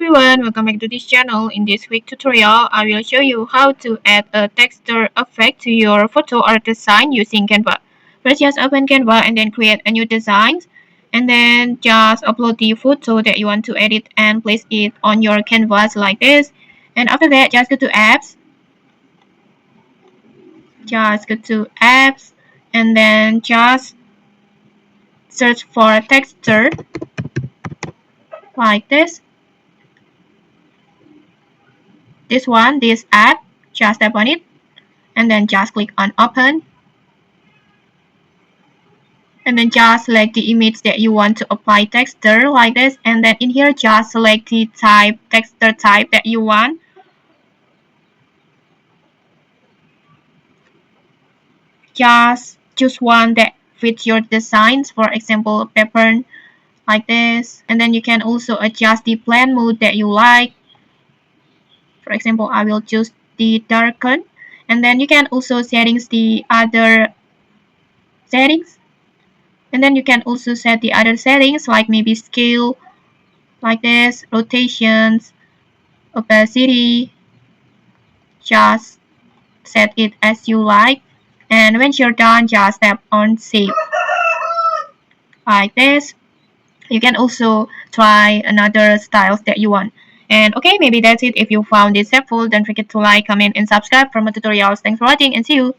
everyone, welcome back to this channel. In this quick tutorial, I will show you how to add a texture effect to your photo or design using Canva. First, just open Canva and then create a new design. And then just upload the photo that you want to edit and place it on your canvas like this. And after that, just go to apps. Just go to apps and then just search for texture like this. This app, just tap on it and then just click on open and then just select the image that you want to apply texture like this, and then in here just select the texture type that you want. Just choose one that fits your designs, for example pattern like this, and then you can also adjust the blend mode that you like. For example, I will choose the darken, and then you can also settings the other settings, and then you can also set the other settings like maybe scale like this, rotations, opacity. Just set it as you like, and when you're done just tap on save like this. You can also try another styles that you want. And okay, maybe that's it. If you found this helpful, don't forget to like, comment, and subscribe for more tutorials. Thanks for watching and see you.